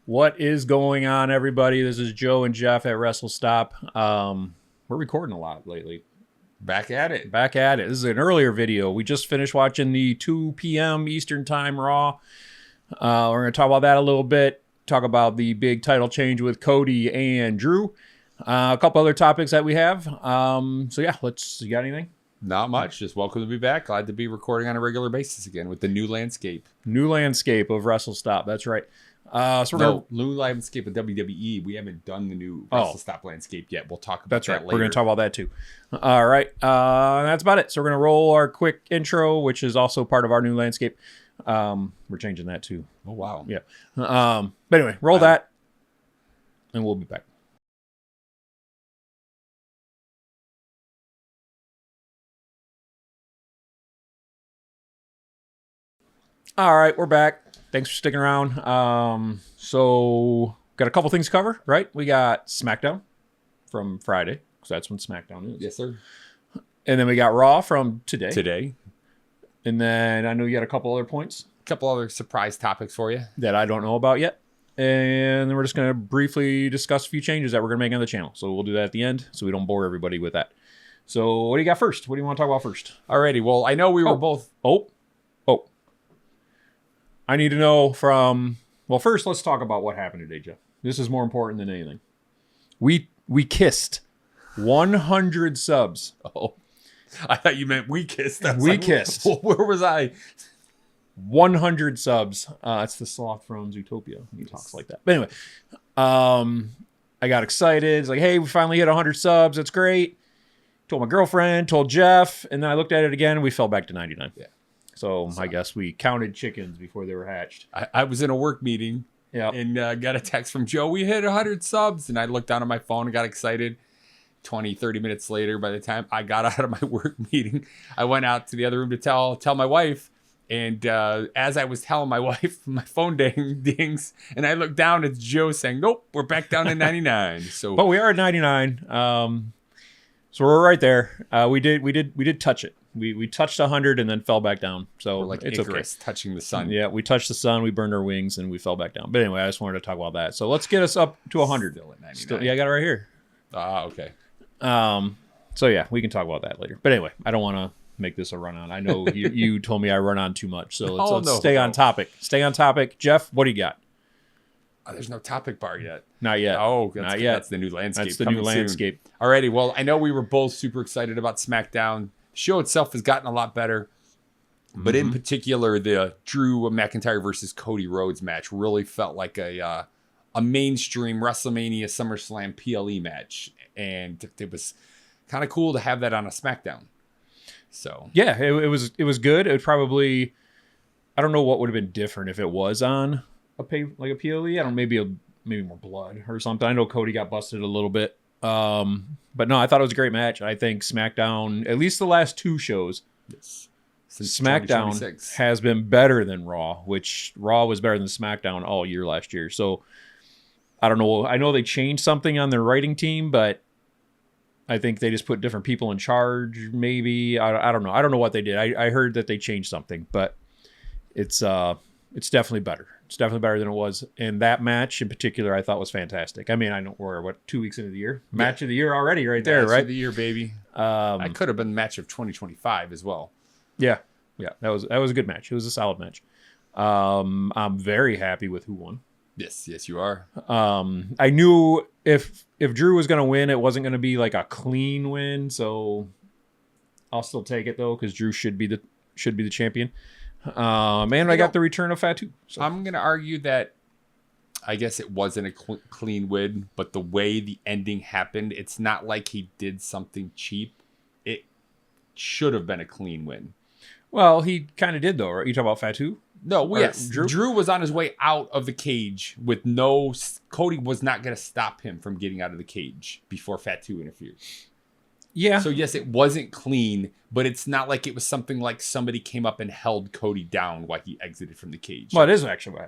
What is going on, everybody? This is Joe and Jeff at Wrestlestop. We're recording a lot lately. Back at it. This is an earlier video. We just finished watching the 2 p.m. Eastern Time Raw. We're going to talk about that a little bit. Talk about the big title change with Cody and Drew. A couple other topics that we have. You got anything? Not much. Just welcome to be back. Glad to be recording on a regular basis again with the new landscape. New landscape of Wrestlestop. That's right. New landscape of WWE. We haven't done the new Wrestlestop landscape yet. We'll talk about that later. We're going to talk about that too. All right. That's about it. So we're going to roll our quick intro, which is also part of our new landscape. We're changing that too. Oh, wow. Yeah. But anyway, roll that and we'll be back. All right, we're back. Thanks for sticking around. So got a couple things to cover, right? We got SmackDown from Friday, because that's when SmackDown is. Yes, sir. And then we got Raw from today. Today. And then I know you got a couple other points. A couple other surprise topics for you. That I don't know about yet. And then we're just going to briefly discuss a few changes that we're going to make on the channel. So we'll do that at the end so we don't bore everybody with that. So what do you got first? What do you want to talk about first? Alrighty. Well, I know we were both... I need to know from... Well, first, let's talk about what happened today, Jeff. This is more important than anything. We kissed 100 subs. Oh, I thought you meant we kissed. Kissed. Where was I? 100 subs. It's the sloth from Zootopia. He talks like that. But anyway, I got excited. It's like, hey, we finally hit 100 subs. That's great. Told my girlfriend, told Jeff, and then I looked at it again, and we fell back to 99. Yeah. So I guess we counted chickens before they were hatched. I was in a work meeting and got a text from Joe. We hit 100 subs. And I looked down on my phone and got excited. 20, 30 minutes later, by the time I got out of my work meeting, I went out to the other room to tell my wife. And as I was telling my wife, my phone dings. And I looked down at Joe saying, nope, we're back down to 99. But we are at 99. So we're right there. We did touch it. We touched 100 and then fell back down. So we're like it's Icarus touching the sun. Yeah, we touched the sun, we burned our wings, and we fell back down. But anyway, I just wanted to talk about that. So let's get us up to 100. Still at 99. I got it right here. Okay. So yeah, we can talk about that later. But anyway, I don't want to make this a run on. I know you told me I run on too much. So let's stay on topic. Stay on topic. Jeff, what do you got? There's no topic bar yet. Not yet. Not yet. That's the new landscape. That's the new landscape. Alrighty. Well, I know we were both super excited about SmackDown. The show itself has gotten a lot better. But in particular, the Drew McIntyre versus Cody Rhodes match really felt like a mainstream WrestleMania SummerSlam PLE match. And it was kind of cool to have that on a SmackDown. So yeah, it was good. It would probably, I don't know what would have been different if it was on a PLE. I don't know, maybe more blood or something. I know Cody got busted a little bit. But no, I thought it was a great match. I think SmackDown, at least the last two shows, since SmackDown has been better than Raw, which Raw was better than SmackDown all year last year. So I don't know. I know they changed something on their writing team, but I think they just put different people in charge. Maybe I don't know. I don't know what they did. I heard that they changed something, but it's definitely better. It's definitely better than it was. And that match in particular, I thought was fantastic. I mean, I know we're 2 weeks into the year. Match of the year already right there, right? Match of the year, baby. I could have been match of 2025 as well. Yeah. That was a good match. It was a solid match. I'm very happy with who won. Yes, you are. I knew if Drew was going to win, it wasn't going to be like a clean win. So I'll still take it though, because Drew should be the champion. And I got the return of Fatu. So. I'm going to argue that I guess it wasn't a clean win, but the way the ending happened, it's not like he did something cheap. It should have been a clean win. Well, he kind of did though, right? You talk about Fatu? No, yes. Drew was on his way out of the cage with Cody was not going to stop him from getting out of the cage before Fatu interfered. Yeah. So yes, it wasn't clean, but it's not like it was something like somebody came up and held Cody down while he exited from the cage. Well, it is actually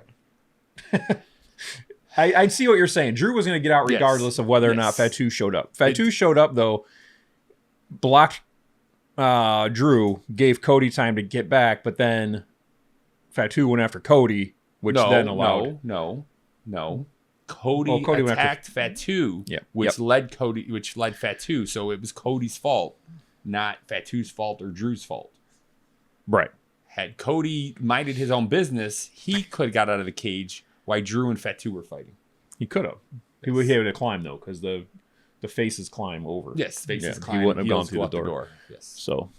bad. I see what you're saying. Drew was going to get out regardless of whether or not Fatu showed up. Fatu showed up though, blocked Drew, gave Cody time to get back, but then Fatu went after Cody, which then allowed. No. No. Cody attacked Fatu, which led Fatu. So it was Cody's fault, not Fatu's fault or Drew's fault. Right. Had Cody minded his own business, he could have got out of the cage while Drew and Fatu were fighting. He could have. He would have to climb, though, because the faces climb over. Yes, faces climb. He wouldn't have gone through the door. Yes. So,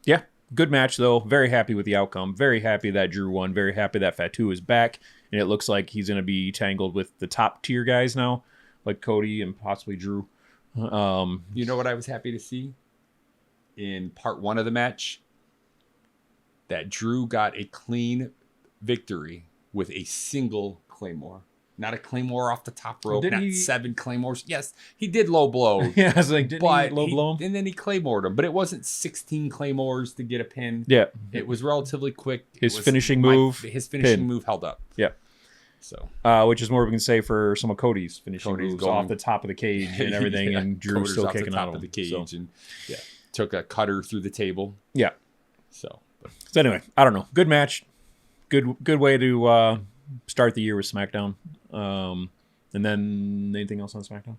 yeah, good match, though. Very happy with the outcome. Very happy that Drew won. Very happy that Fatu is back. And it looks like he's going to be tangled with the top tier guys now, like Cody and possibly Drew. You know what I was happy to see? In part 1 of the match, that Drew got a clean victory with a single Claymore. Not a Claymore off the top rope, not 7 Claymores. Yes, he did low blow. Yeah, I was like, didn't he low blow him? And then he Claymored him. But it wasn't 16 Claymores to get a pin. Yeah. It was relatively quick. His finishing move held up. Yeah. So, which is more we can say for some of Cody's finishing moves off the top of the cage and everything, and Drew's still kicking out of the cage, and took a cutter through the table. Yeah. So anyway, I don't know. Good match. Good way to start the year with SmackDown. And then anything else on SmackDown?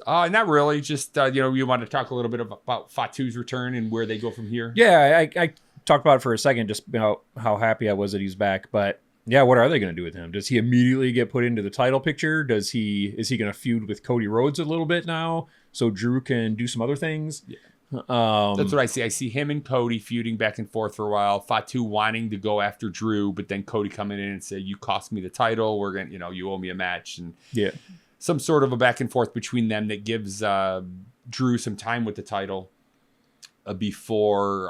Not really. Just you want to talk a little bit about Fatu's return and where they go from here. Yeah, I talked about it for a second, just about how happy I was that he's back. But yeah, what are they going to do with him? Does he immediately get put into the title picture? Is he going to feud with Cody Rhodes a little bit now, so Drew can do some other things? Yeah. That's what I see. I see him and Cody feuding back and forth for a while. Fatu wanting to go after Drew, but then Cody coming in and say, "You cost me the title. We're gonna, you owe me a match." And some sort of a back and forth between them that gives Drew some time with the title before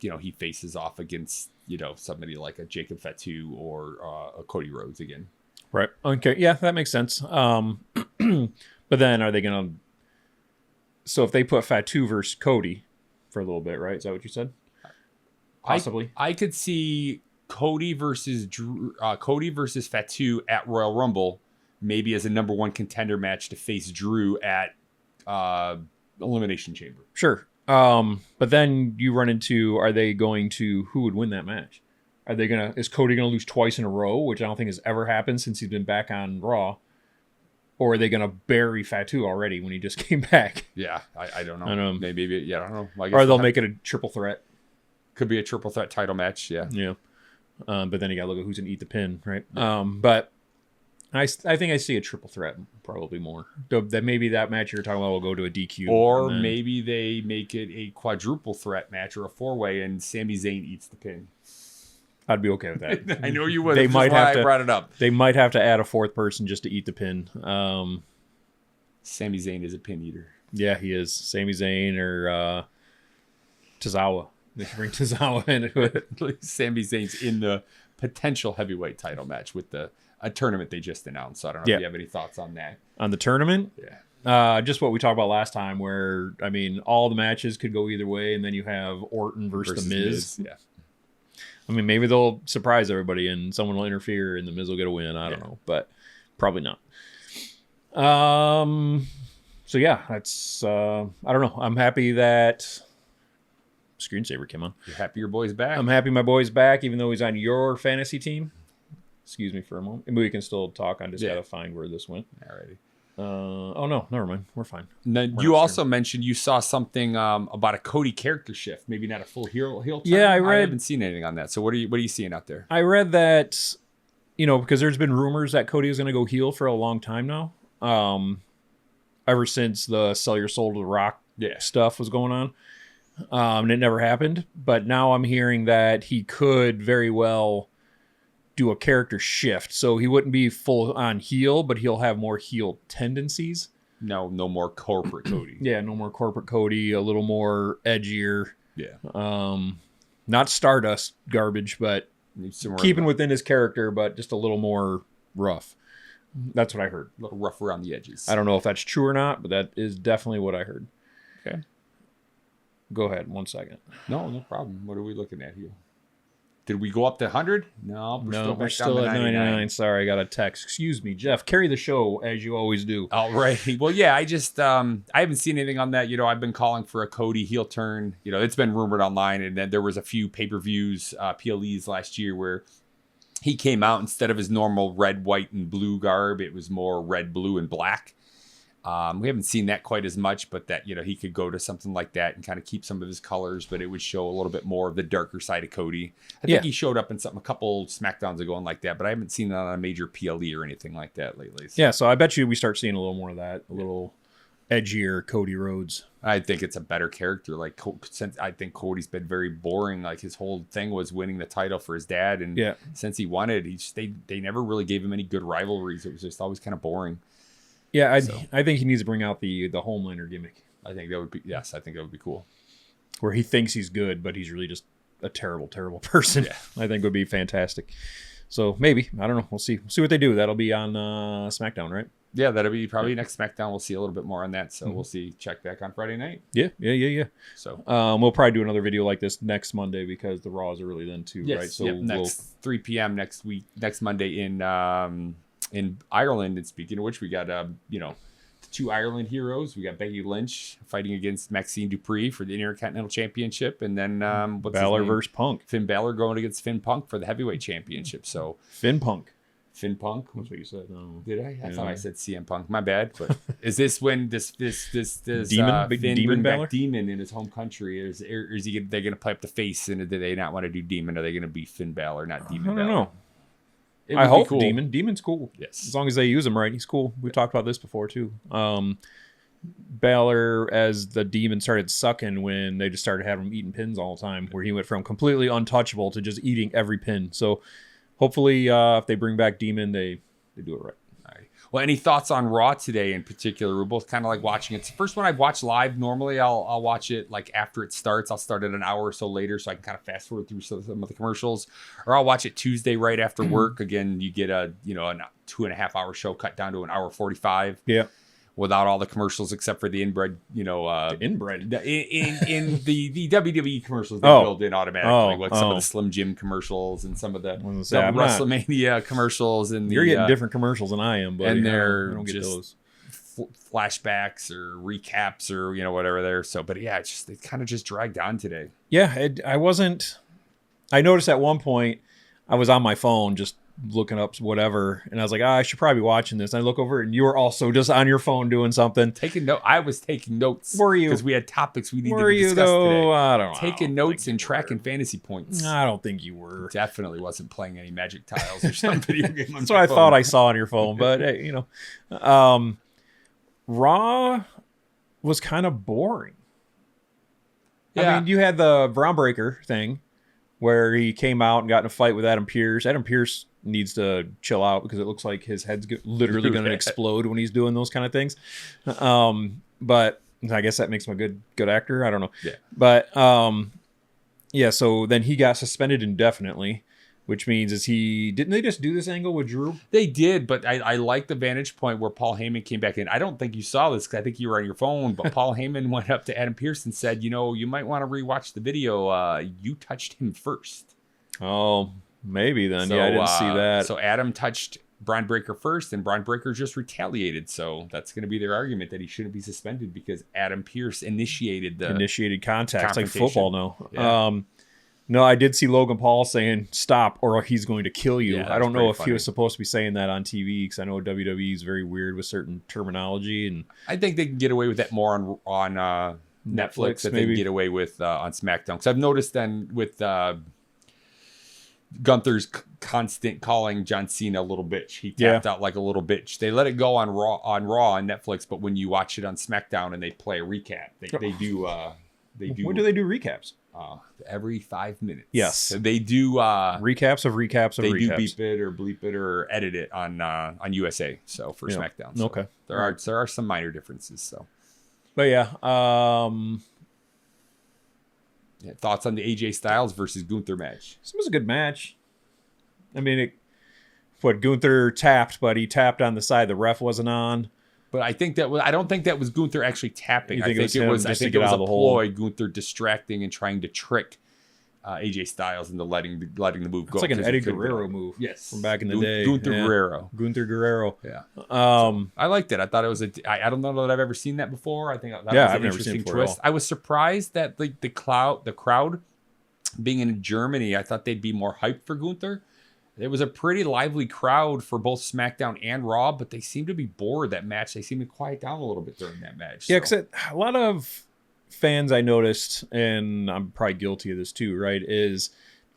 he faces off against somebody like a Jacob Fatu or a Cody Rhodes again. Right. Okay. Yeah, that makes sense. But then are they gonna? So if they put Fatu versus Cody for a little bit, right? Is that what you said? Possibly. I could see Cody versus Drew, Cody versus Fatu at Royal Rumble, maybe as a number 1 contender match to face Drew at Elimination Chamber. Sure. But then you run into, who would win that match? Is Cody gonna lose twice in a row, which I don't think has ever happened since he's been back on Raw? Or are they going to bury Fatu already when he just came back? Yeah, I don't know. Maybe I don't know. Or they'll make it a triple threat. Could be a triple threat title match, yeah. Yeah. But then you got to look at who's going to eat the pin, right? But I think I see a triple threat probably more. That maybe that match you're talking about will go to a DQ. Or maybe they make it a quadruple threat match or a 4-way and Sami Zayn eats the pin. I'd be okay with that. I know you would. I brought it up. They might have to add a 4th person just to eat the pin. Sami Zayn is a pin eater. Yeah, he is. Sami Zayn or Tozawa. They should bring Tozawa into it. Sami Zayn's in the potential heavyweight title match with a tournament they just announced. So I don't know if you have any thoughts on that. On the tournament? Yeah. Just what we talked about last time, where all the matches could go either way, and then you have Orton versus The Miz. Yeah. Maybe they'll surprise everybody and someone will interfere and The Miz will get a win. I don't know, but probably not. So yeah, that's I don't know. I'm happy that Screensaver came on. You're happy your boy's back? I'm happy my boy's back, even though he's on your fantasy team. Excuse me for a moment. We can still talk. I just gotta find where this went. Alrighty. Oh no, never mind. We're fine. Now, you also mentioned you saw something about a Cody character shift, maybe not a full heel turn. Yeah, I haven't seen anything on that. So what are you seeing out there? I read that, because there's been rumors that Cody is going to go heel for a long time now. Ever since the sell your soul to the Rock stuff was going on. And it never happened. But now I'm hearing that he could very well do a character shift. So he wouldn't be full on heel, but he'll have more heel tendencies. No more corporate Cody. Yeah, no more corporate Cody, a little more edgier. Yeah. Not Stardust garbage, but keeping within his character, but just a little more rough. That's what I heard. A little rough around the edges. I don't know if that's true or not, but that is definitely what I heard. Okay. Go ahead, 1 second. No problem. What are we looking at here? Did we go up to 100? No, we're still at 99. Sorry, I got a text. Excuse me, Jeff. Carry the show as you always do. All right. Well, yeah, I just I haven't seen anything on that. I've been calling for a Cody heel turn. It's been rumored online, and then there was a few pay-per-views, PLEs last year where he came out instead of his normal red, white, and blue garb. It was more red, blue, and black. We haven't seen that quite as much, but that, he could go to something like that and kind of keep some of his colors, but it would show a little bit more of the darker side of Cody. I think he showed up in something a couple SmackDowns ago and like that, but I haven't seen that on a major PLE or anything like that lately. So. Yeah, so I bet you we start seeing a little more of that, a little edgier Cody Rhodes. I think it's a better character. Like, since I think Cody's been very boring. Like, his whole thing was winning the title for his dad, and since he won it, they never really gave him any good rivalries. It was just always kind of boring. Yeah, I think he needs to bring out the Homelander gimmick. I think that would be I think that would be cool. Where he thinks he's good, but he's really just a terrible, terrible person. Yeah. I think would be fantastic. So maybe, I don't know. We'll see. We'll see what they do. That'll be on SmackDown, right? Yeah, that'll be probably next SmackDown. We'll see a little bit more on that. So we'll see. Check back on Friday night. Yeah. So we'll probably do another video like this next Monday because the Raw is early then too, yes, right? So next 3 p.m. next Monday in Ireland. And speaking of which, we got the 2 Ireland heroes. We got Becky Lynch fighting against Maxine Dupree for the Intercontinental Championship, and then Balor versus Punk. Finn Balor going against Finn Punk for the Heavyweight Championship. So Finn Punk. That's what you said. No. Did I? I thought I said CM Punk. My bad. But is this when this Demon, big Finn Demon bring Balor? back Demon in his home country? Is he? They're going to play up the face, and do they not want to do Demon? Are they going to be Finn Balor, not Demon? I don't know. I hope cool. Demon. Demon's cool. Yes, as long as they use him right, he's cool. We've talked about this before too. Balor as the Demon started sucking when they just started having him eating pins all the time, where he went from completely untouchable to just eating every pin. So hopefully, if they bring back Demon, they do it right. All right. Well, any thoughts on Raw today in particular? We're both kind of like watching it. It's the first one I've watched live. Normally, I'll watch it like after it starts. I'll start it an hour or so later, so I can kind of fast forward through some of the commercials, or I'll watch it Tuesday right after work. Again, you get a 2.5 hour show cut down to an hour 45. Yeah. Without all the commercials except for the inbred, the inbred in the WWE commercials they build in automatically, like some of the Slim Jim commercials and some of the WrestleMania commercials, and you're getting different commercials than I am, but and they're I don't get just those flashbacks or recaps or whatever there. So, but yeah, it kind of just dragged on today. Yeah, I noticed at one point I was on my phone just looking up whatever, and I was like, I should probably be watching this. And I look over, and you were also just on your phone doing something. Taking note. I was taking notes. Were you? Because we had topics we needed to discuss today. I don't know. Taking notes and tracking fantasy points. I don't think you were. Definitely wasn't playing any Magic Tiles or some video game. That's what I thought I saw on your phone, but hey, Raw was kind of boring. Yeah. I mean, you had the Braun Breaker thing where he came out and got in a fight with Adam Pearce. Adam Pearce needs to chill out because it looks like his head's literally going to explode when he's doing those kind of things. But I guess that makes him a good actor. I don't know. Yeah. But so then he got suspended indefinitely, which means didn't they just do this angle with Drew? They did, but I like the vantage point where Paul Heyman came back in. I don't think you saw this because I think you were on your phone, but Paul Heyman went up to Adam Pearce and said, you might want to rewatch the video. You touched him first. Oh, maybe then. So, I didn't see that. So Adam touched Braun Breaker first, and Braun Breaker just retaliated. So that's going to be their argument that he shouldn't be suspended because Adam Pearce initiated contact. It's like football now. Yeah. No, I did see Logan Paul saying "stop" or he's going to kill you. Yeah, I don't know if funny. He was supposed to be saying that on TV because I know WWE is very weird with certain terminology, and I think they can get away with that more on Netflix that they can get away with on SmackDown. Because I've noticed then with Gunther's constant calling John Cena a little bitch. He tapped out like a little bitch. They let it go on Raw on Netflix, but when you watch it on SmackDown and they play a recap, they do. When do they do recaps? Every 5 minutes. Yes, so they do recaps of recaps. They do beep it or bleep it or edit it on USA. So for SmackDown, so okay, there are some minor differences. So, but thoughts on the AJ Styles versus Gunther match? This was a good match. I mean, Gunther tapped, but he tapped on the side the ref wasn't on. But I don't think that was Gunther actually tapping. I think it was a ploy. Gunther distracting and trying to trick AJ Styles into letting the move go. It's like an Eddie Guerrero move. Yes, from back in the day. Gunther Guerrero. Yeah. I liked it. I thought it was I don't know that I've ever seen that before. I think that was I've an never seen interesting it before twist. I was surprised that the crowd being in Germany, I thought they'd be more hyped for Gunther. It was a pretty lively crowd for both SmackDown and Raw, but they seem to be bored that match. They seem to quiet down a little bit during that match. Yeah, because a lot of fans I noticed, and I'm probably guilty of this too, right, is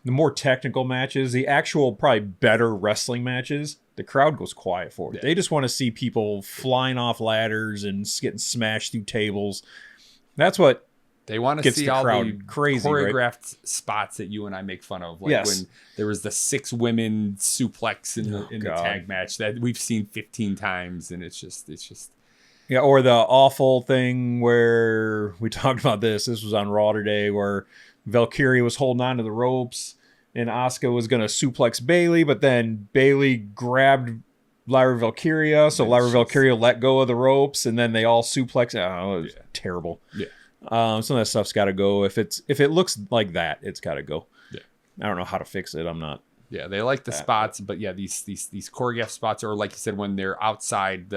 the more technical matches, the actual probably better wrestling matches, the crowd goes quiet for it. Yeah. They just want to see people flying off ladders and getting smashed through tables. That's what they want to see all the crazy, choreographed right? spots that you and I make fun of. Like when there was the 6 women suplex in the tag match that we've seen 15 times. And it's just. Yeah. Or the awful thing where we talked about this was on Raw today, where Valkyria was holding on to the ropes and Asuka was going to suplex Bayley, but then Bayley grabbed Lyra Valkyria. So Lyra Valkyria let go of the ropes and then they all suplex. Oh, it was terrible. Yeah. Some of that stuff's got to go. If it looks like that, it's got to go. Yeah, I don't know how to fix it. I'm not. Yeah, they like the spots, but yeah, these choreographed spots, or like you said, when they're outside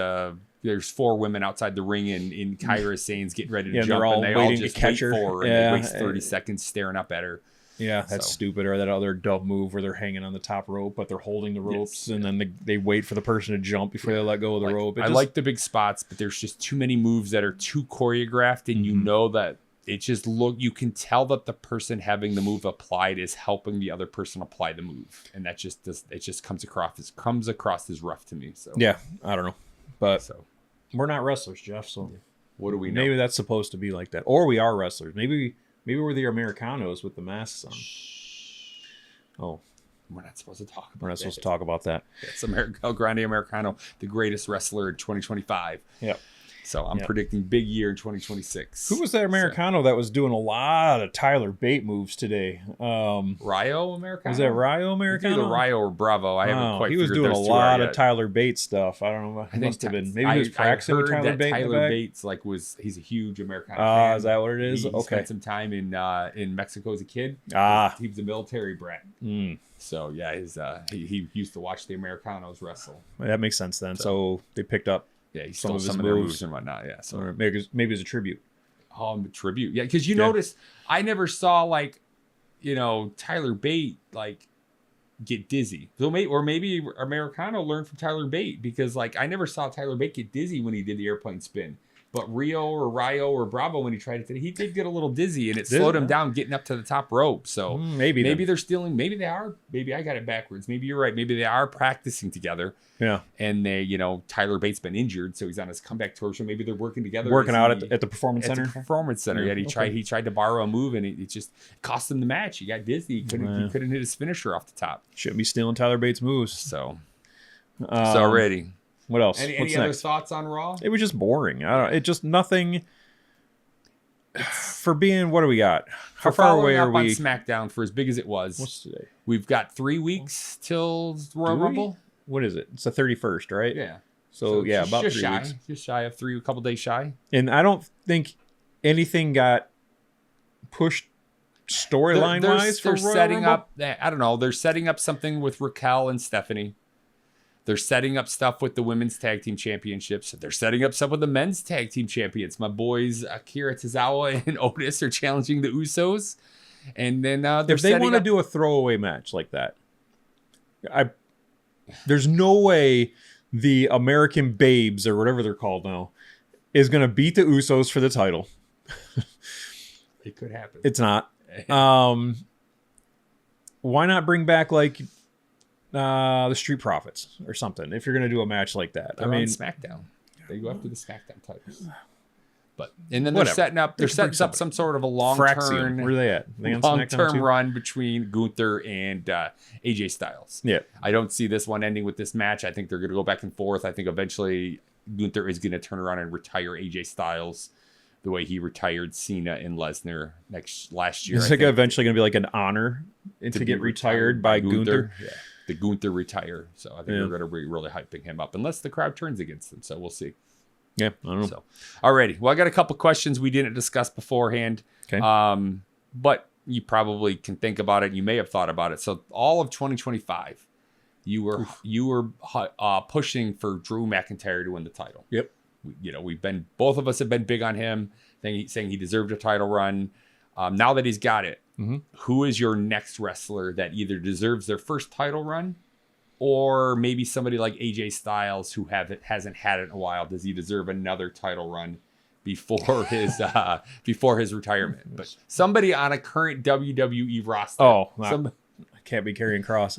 there's 4 women outside the ring, and Kairi Sane's getting ready to jump, and they all just catch her. And they waste 30 seconds staring up at her. Yeah, that's stupid. Or that other dub move where they're hanging on the top rope, but they're holding the ropes, and then they wait for the person to jump before they let go of the rope. I like the big spots, but there's just too many moves that are too choreographed, and you know that it just you can tell that the person having the move applied is helping the other person apply the move, and that just comes across as rough to me. So yeah, I don't know, but we're not wrestlers, Jeff. So what do we know? Maybe that's supposed to be like that, or we are wrestlers. Maybe we're the Americanos with the masks on. Oh, we're not supposed to talk about that. We're not supposed to talk about that. It's El Grande Americano, the greatest wrestler in 2025. Yeah. So I'm predicting big year in 2026. Who was that Americano that was doing a lot of Tyler Bate moves today? Ryo Americano? Was that Ryo Americano? Either Ryo or Bravo. I haven't quite figured those two out. He was doing a lot of Tyler Bate stuff. I don't know. It must have been. Maybe he was practicing with Tyler Bate. Tyler Bates he's a huge Americano fan. Is that what it is? He spent some time in Mexico as a kid. He was a military brat. So yeah, he used to watch the Americanos wrestle. That makes sense then. So they picked up. Yeah, he stole some of their moves and whatnot. Yeah, so or maybe it was a tribute. A tribute. Yeah, because you notice I never saw Tyler Bate get dizzy. So maybe Americano learned from Tyler Bate, because I never saw Tyler Bate get dizzy when he did the airplane spin. But Ryo or Bravo, when he tried it, he did get a little dizzy, and it slowed him down getting up to the top rope. So maybe they're stealing. Maybe they are. Maybe I got it backwards. Maybe you're right. Maybe they are practicing together. Yeah. And Tyler Bate's been injured, so he's on his comeback tour. So maybe they're working together. Working out at the Performance Center. At the Performance Center. Yeah. He tried to borrow a move, and it just cost him the match. He got dizzy. He couldn't hit his finisher off the top. Shouldn't be stealing Tyler Bate's moves. So already. What else? Any other thoughts on Raw? It was just boring. It just nothing. For being, what do we got? How far away are we? On SmackDown, for as big as it was. What's today? We've got 3 weeks till Royal Rumble. What is it? It's the 31st, right? Yeah. So yeah, about 3 weeks. Just shy of 3, a couple days shy. And I don't think anything got pushed storyline wise for Royal setting Rumble? up. I don't know. They're setting up something with Raquel and Stephanie. They're setting up stuff with the women's tag team championships. They're setting up stuff with the men's tag team champions. My boys Akira Tozawa and Otis are challenging the Usos. And then if they want to do a throwaway match like that, there's no way the American Babes, or whatever they're called now, is going to beat the Usos for the title. It could happen. It's not. Why not bring back the Street Profits or something if you're going to do a match like that? They're on SmackDown. They go after the SmackDown titles. And then they're setting up some sort of a long-term Where are they at? Long-term run between Gunther and AJ Styles. Yeah. I don't see this one ending with this match. I think they're going to go back and forth. I think eventually Gunther is going to turn around and retire AJ Styles the way he retired Cena and Lesnar last year. It's eventually going to be an honor to get retired by Gunther. Yeah. The Gunther retire. So I think they're going to be really hyping him up, unless the crowd turns against him. So we'll see. Yeah, I don't know. So, alrighty. Well, I got a couple questions we didn't discuss beforehand. Okay. But you probably can think about it. You may have thought about it. So all of 2025, you were pushing for Drew McIntyre to win the title. Yep. Both of us have been big on him, saying he deserved a title run. Now that he's got it, who is your next wrestler that either deserves their first title run or maybe somebody like AJ Styles who hasn't had it in a while. Does he deserve another title run before his retirement? But somebody on a current WWE roster. Oh, I can't be carrying Cross.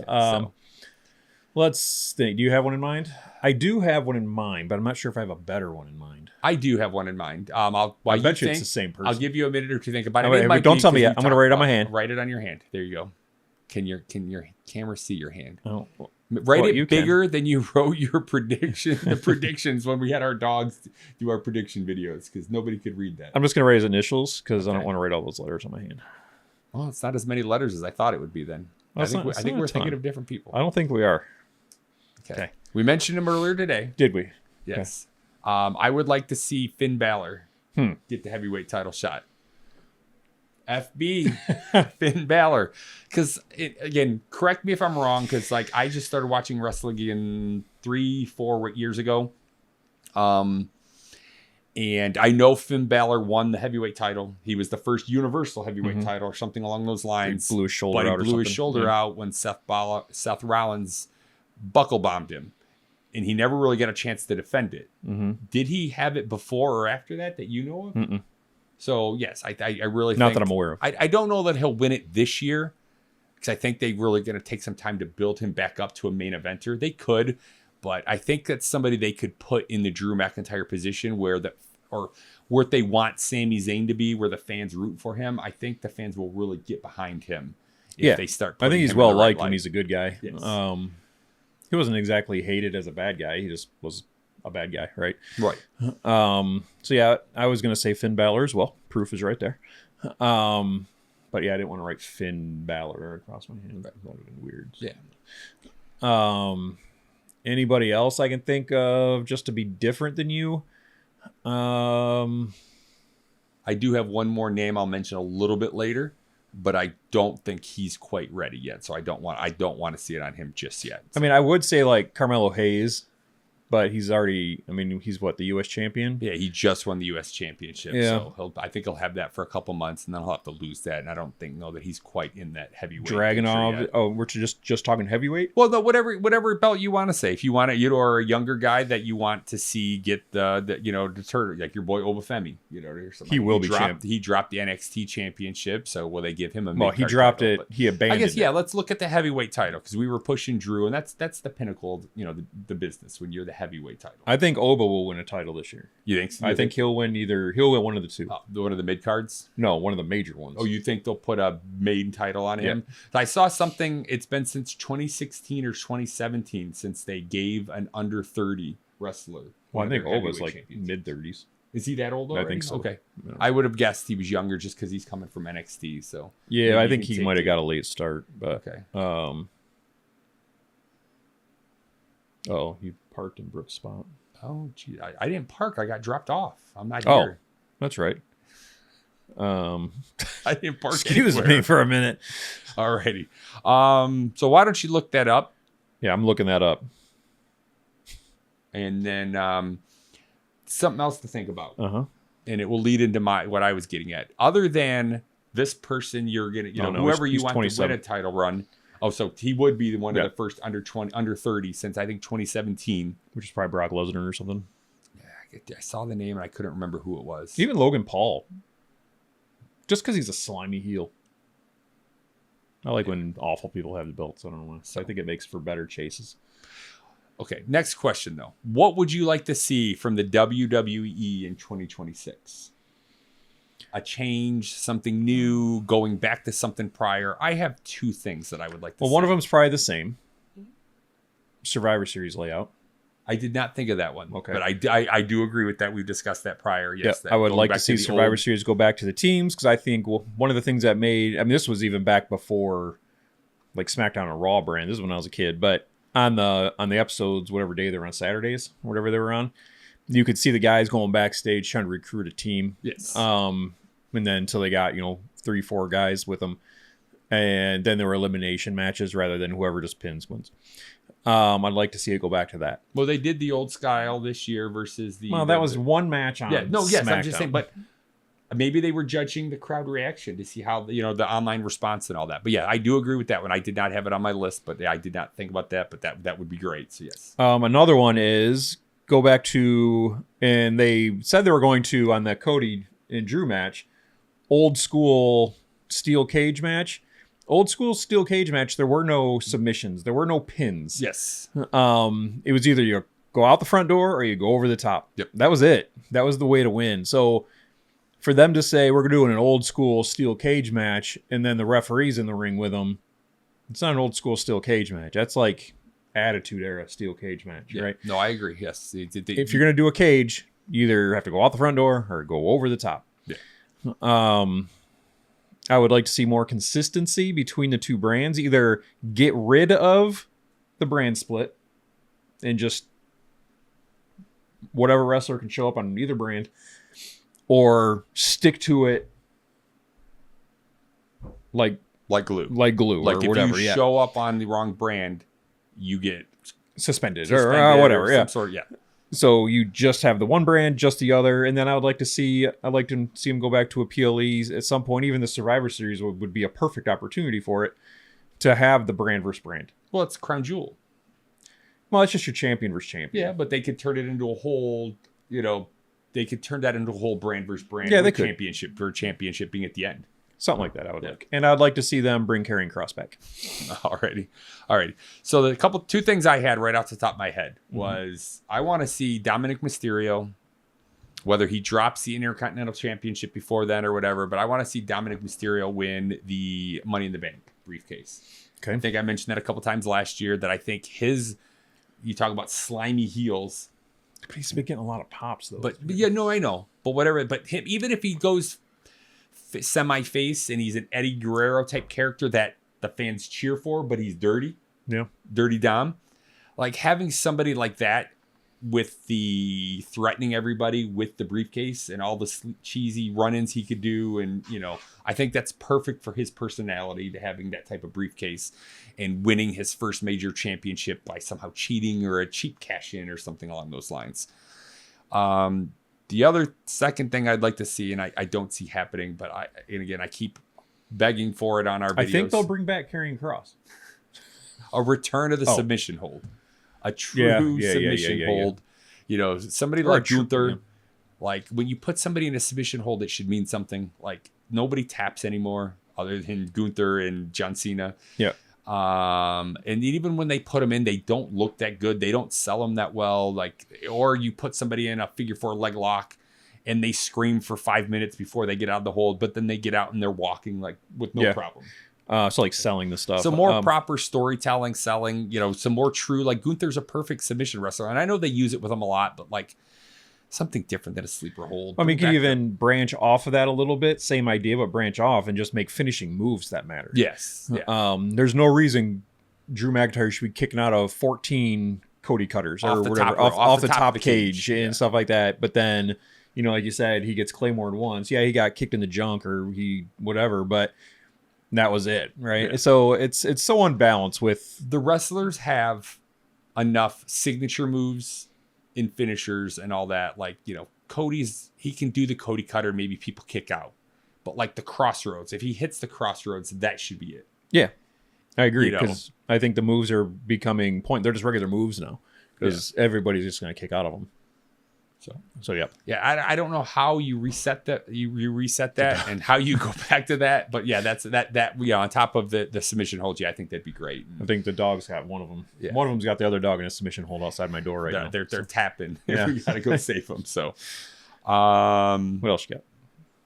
Let's think. Do you have one in mind? I do have one in mind, but I'm not sure if I have a better one in mind. I do have one in mind. I bet you it's the same person. I'll give you a minute or two to think about it. Wait, don't tell me yet. I'm going to write it on my hand. Write it on your hand. There you go. Can your camera see your hand? Oh, write it bigger than you wrote your predictions when we had our dogs do our prediction videos, because nobody could read that. I'm just going to write his initials because I don't want to write all those letters on my hand. Well, it's not as many letters as I thought it would be then. Well, I think we're thinking of different people. I don't think we are. Okay. We mentioned him earlier today. Did we? Yes. Okay. I would like to see Finn Balor get the heavyweight title shot. FB Finn Balor, because again, correct me if I'm wrong, because like I just started watching wrestling again 3-4 years ago, and I know Finn Balor won the heavyweight title. He was the first universal heavyweight title or something along those lines. He blew his shoulder out, but he blew his shoulder out when Seth Rollins buckle bombed him, and he never really got a chance to defend it. Did he have it before or after that you know of? Mm-mm. So, yes, I really think... Not that I'm aware of. I don't know that he'll win it this year, because I think they're really going to take some time to build him back up to a main eventer. They could, but I think that's somebody they could put in the Drew McIntyre position where they want Sami Zayn to be, where the fans root for him. I think the fans will really get behind him if they start. I think he's well liked and he's a good guy. Yes. He wasn't exactly hated as a bad guy. He just was a bad guy, right? Right. So yeah, I was gonna say Finn Balor as well. Proof is right there. But yeah, I didn't want to write Finn Balor across my hand. That would have been weird. Yeah. Anybody else I can think of just to be different than you? I do have one more name I'll mention a little bit later, but I don't think he's quite ready yet. So I don't want to see it on him just yet. I mean, I would say like Carmelo Hayes. But he's already, he's what, the U.S. champion? Yeah, he just won the U.S. championship. Yeah. So I think he'll have that for a couple months, and then he'll have to lose that. And I don't know that he's quite in that heavyweight. Dragunov. Oh, we're just talking heavyweight? Well, whatever belt you want to say. If you want to, or a younger guy that you want to see get the deter, like your boy Obafemi, or something. He will be champ. He dropped the NXT championship, so will they give him a? Well, he dropped title, it. He abandoned. I guess let's look at the heavyweight title, because we were pushing Drew, and that's the pinnacle of the business when you're the heavyweight title. I think Oba will win a title this year. You think so? I think he'll win one of the two. One of the mid cards? No, one of the major ones. Oh, you think they'll put a main title on him? I saw something. It's been since 2016 or 2017 since they gave an under 30 wrestler. Well, I think Oba's like mid 30s. Is he that old already? I think so. Okay. Yeah. I would have guessed he was younger just because he's coming from NXT. So yeah, I think he might have got a late start. But okay. Oh, you parked in Brooke's spot. Oh, gee, I didn't park. I got dropped off. I'm not here. Oh, that's right. I didn't park. Excuse me for a minute. Alrighty. So why don't you look that up? Yeah, I'm looking that up. And then something else to think about. And it will lead into what I was getting at. Other than this person, you're gonna, whoever you want to win a title run. Oh, so he would be one of the first under 30 since I think 2017. Which is probably Brock Lesnar or something. Yeah, I saw the name and I couldn't remember who it was. Even Logan Paul. Just because he's a slimy heel. I like when awful people have the belts. I don't know why. So I think it makes for better chases. Okay, next question though. What would you like to see from the WWE in 2026? A change, something new, going back to something prior. I have two things that I would like to see. Well, one of them's probably the same. Survivor Series layout. I did not think of that one. Okay. But I do agree with that. We've discussed that prior. Yes. I would like to see Survivor Series go back to the teams, because I think one of the things that made... this was even back before like SmackDown and Raw brand. This is when I was a kid. But on the episodes, whatever day they were on, Saturdays, whatever they were on, you could see the guys going backstage trying to recruit a team. Yes. And then until they got 3-4 guys with them, and then there were elimination matches rather than whoever just pins wins. I'd like to see it go back to that. Well, they did the old style this year versus the. Well, that was one match on. Yeah, no, yes, SmackDown. I'm just saying, but Maybe they were judging the crowd reaction to see how, the online response and all that. But yeah, I do agree with that one. I did not have it on my list, but I did not think about that. But that would be great. So yes. Another one is go back to, and they said they were going to on that Cody and Drew match, old school steel cage match. Old school steel cage match. There were no submissions. There were no pins. Yes. It was either you go out the front door or you go over the top. Yep. That was it. That was the way to win. So for them to say we're doing an old school steel cage match and then the referee's in the ring with them, it's not an old school steel cage match. That's like Attitude Era steel cage match, right? No, I agree. Yes. If you're going to do a cage, you either have to go out the front door or go over the top. Yeah. I would like to see more consistency between the two brands. Either get rid of the brand split and just whatever wrestler can show up on either brand, or stick to it like glue. Like glue Like or if whatever. you show up on the wrong brand, you get suspended or whatever. Or some sort, yeah. So you just have the one brand, just the other, and then I'd like to see them go back to a PLE at some point. Even the Survivor Series would be a perfect opportunity for it to have the brand versus brand. Well, it's Crown Jewel. Well, it's just your champion versus champion. Yeah, but they could turn it into a whole, they could turn that into a whole brand versus brand. Yeah, they could. Championship being at the end. Something like that, I would like. And I'd like to see them bring Karrion Kross back. Alrighty. So the two things I had right off the top of my head was I want to see Dominic Mysterio, whether he drops the Intercontinental Championship before then or whatever, but I want to see Dominic Mysterio win the Money in the Bank briefcase. Okay. I think I mentioned that a couple times last year that I think you talk about slimy heels. But he's been getting a lot of pops, though. But yeah, no, I know. But whatever. But him, even if he goes semi-face and he's an Eddie Guerrero type character that the fans cheer for, but he's dirty. Yeah. Dirty Dom. Like having somebody like that with the threatening everybody with the briefcase and all the cheesy run-ins he could do. And, I think that's perfect for his personality to having that type of briefcase and winning his first major championship by somehow cheating or a cheap cash-in or something along those lines. The other second thing I'd like to see, and I don't see happening, but I keep begging for it on our videos. I think they'll bring back Karrion Kross. A return of the submission hold. A true submission hold. Somebody like Gunther. Like when you put somebody in a submission hold, it should mean something. Like nobody taps anymore other than Gunther and John Cena. Yeah. And even when they put them in, they don't look that good. They don't sell them that well. Or you put somebody in a figure 4 leg lock and they scream for 5 minutes before they get out of the hold, but then they get out and they're walking with no problem. So selling the stuff. So more proper storytelling, selling, some more true, like Gunther's a perfect submission wrestler. And I know they use it with him a lot, but something different than a sleeper hold. I mean, you can even branch off of that a little bit. Same idea, but branch off and just make finishing moves that matter. Yes. Yeah. There's no reason Drew McIntyre should be kicking out of 14 Cody cutters or whatever off the top cage and stuff like that. But then, like you said, he gets Claymored once. Yeah, he got kicked in the junk or he whatever, but that was it, right? Yeah. So it's so unbalanced with the wrestlers have enough signature moves in finishers and all that. Cody's, he can do the Cody cutter, maybe people kick out. But the crossroads, if he hits the crossroads, that should be it. Yeah. I agree, because I think the moves are becoming they're just regular moves now because everybody's just going to kick out of them. So yeah. Yeah, I don't know how you reset that. You reset that and how you go back to that. But yeah, that's that on top of the submission hold. Yeah, I think that'd be great. I think the dog's got one of them. Yeah. One of them's got the other dog in a submission hold outside my door now. They're tapping. Yeah. We got to go save them. So what else you got?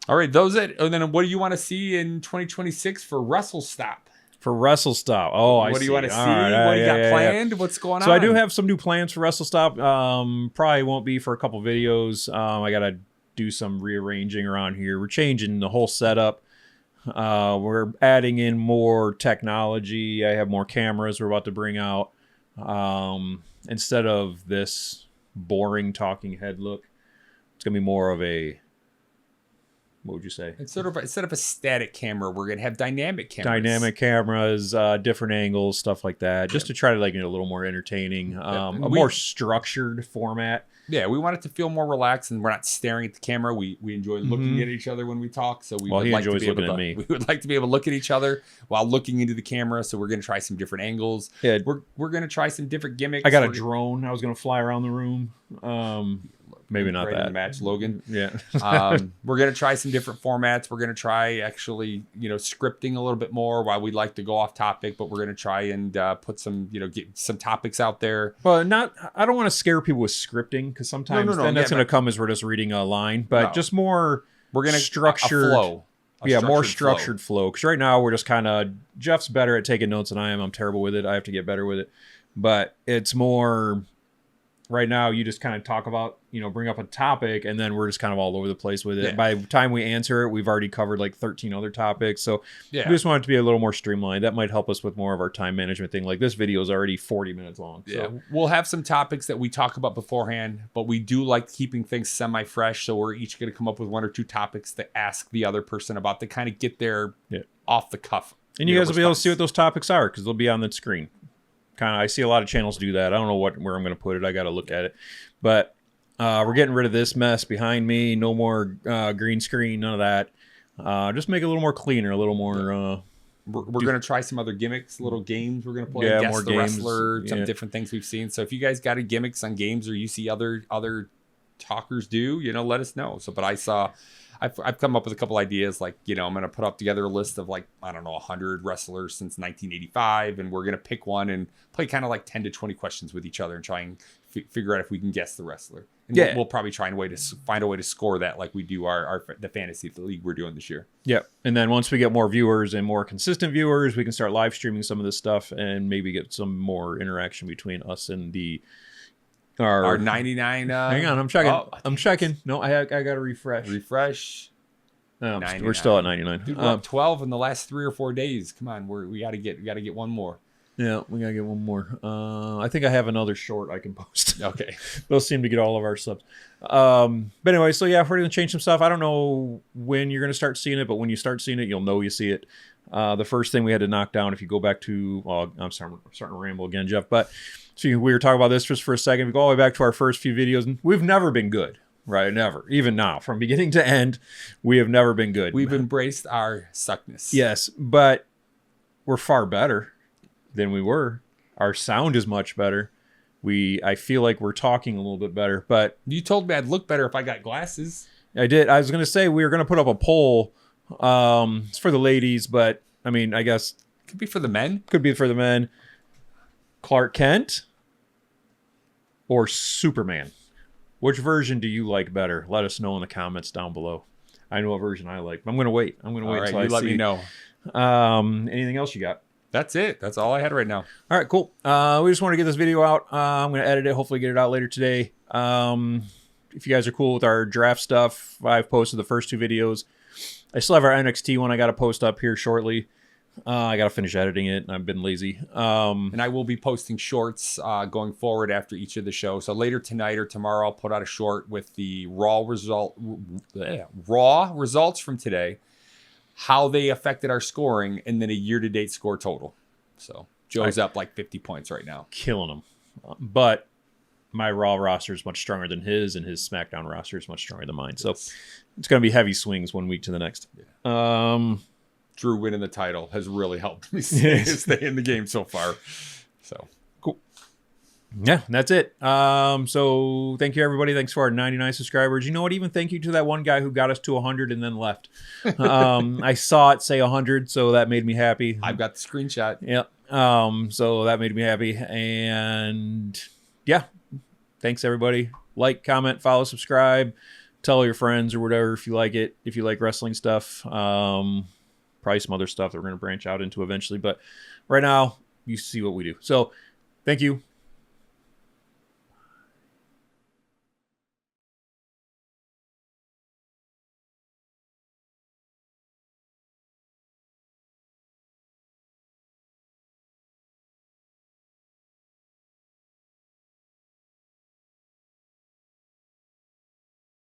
All right, those it. And then what do you want to see in 2026 for Wrestlestop? For Wrestlestop. Oh, what do you want to see? Right, what do you got planned? Yeah. What's going on? So I do have some new plans for Wrestlestop. Probably won't be for a couple videos. I got to do some rearranging around here. We're changing the whole setup. We're adding in more technology. I have more cameras we're about to bring out. Instead of this boring talking head look, it's going to be more of a What would you say? It's sort of instead of a static camera, we're gonna have dynamic cameras. Dynamic cameras, different angles, stuff like that, just to try to like get a little more entertaining, more structured format. Yeah, we want it to feel more relaxed, and we're not staring at the camera. We enjoy looking at each other when we talk, so we would like to be able to. We would like to be able to look at each other while looking into the camera. So we're gonna try some different angles. Yeah, we're gonna try some different gimmicks. I got a drone. I was gonna fly around the room. Maybe not right that. In the match, Logan. Yeah. We're going to try some different formats. We're going to try actually, scripting a little bit more while we like to go off topic, but we're going to try and put some, get some topics out there. Well, I don't want to scare people with scripting because sometimes then that's going to come as we're just reading a line, but just more we're going to structured flow. More structured flow. Because right now we're just kind of, Jeff's better at taking notes than I am. I'm terrible with it. I have to get better with it. But it's more, right now you just kind of talk about, bring up a topic and then we're just kind of all over the place with it. Yeah. By the time we answer it, we've already covered like 13 other topics. So we just want it to be a little more streamlined. That might help us with more of our time management thing. Like this video is already 40 minutes long. Yeah. So we'll have some topics that we talk about beforehand, but we do like keeping things semi-fresh. So we're each going to come up with 1 or 2 topics to ask the other person about to kind of get their off the cuff. And you guys will be able to see what those topics are because they'll be on the screen. I see a lot of channels do that. I don't know where I'm going to put it. I got to look at it. But we're getting rid of this mess behind me. No more green screen, none of that. Just make it a little more cleaner, a little more... We're going to try some other gimmicks, little games we're going to play. Guess more the games, wrestler, some different things we've seen. So if you guys got a gimmicks on games or you see other talkers do, let us know. So, but I've come up with a couple ideas, like, I'm going to put up together a list of 100 wrestlers since 1985, and we're going to pick one and play kind of like 10 to 20 questions with each other and try and figure out if we can guess the wrestler. And we'll probably try and find a way to score that like we do the fantasy league we're doing this year. Yep. And then once we get more viewers and more consistent viewers, we can start live streaming some of this stuff and maybe get some more interaction between us and our 99. Hang on, I'm checking. I'm checking. No, I got to refresh. We're still at 99. Dude, we're up 12 in the last 3 or 4 days. Come on, we got to get one more. Yeah, we got to get one more. I think I have another short I can post. Okay. Those seem to get all of our subs. But anyway, so we're going to change some stuff. I don't know when you're going to start seeing it, but when you start seeing it, you'll know you see it. The first thing we had to knock down, if you go back to, I'm starting to ramble again, Jeff, but so we were talking about this just for a second. We go all the way back to our first few videos, and we've never been good, right? Never. Even now, from beginning to end, we have never been good. We've embraced our suckness. Yes, but we're far better than we were. Our sound is much better. I feel like we're talking a little bit better, but... You told me I'd look better if I got glasses. I did. I was going to say we were going to put up a poll. It's for the ladies, but I mean, I guess... Could be for the men. Could be for the men. Clark Kent or Superman? Which version do you like better? Let us know in the comments down below. I know what version I like. I'm going to wait. I'm going to wait until I see. Let me know. Anything else you got? That's it. That's all I had right now. All right, cool. We just want to get this video out. I'm going to edit it, hopefully get it out later today. If you guys are cool with our draft stuff, I've posted the first 2 videos. I still have our NXT one I got to post up here shortly. I got to finish editing it. I've been lazy. And I will be posting shorts going forward after each of the shows. So later tonight or tomorrow, I'll put out a short with the raw results from today, how they affected our scoring, and then a year-to-date score total. So Joe's up like 50 points right now. Killing him. But my Raw roster is much stronger than his, and his SmackDown roster is much stronger than mine. So it's going to be heavy swings one week to the next. Yeah. Drew winning the title has really helped me stay in the game so far. So cool. Yeah, that's it. So thank you, everybody. Thanks for our 99 subscribers. You know what? Even thank you to that one guy who got us to 100 and then left. I saw it say 100, so that made me happy. I've got the screenshot. Yep. So that made me happy. And yeah, thanks, everybody. Like, comment, follow, subscribe. Tell your friends or whatever if you like it. If you like wrestling stuff. Probably some other stuff that we're going to branch out into eventually. But right now, you see what we do. So thank you.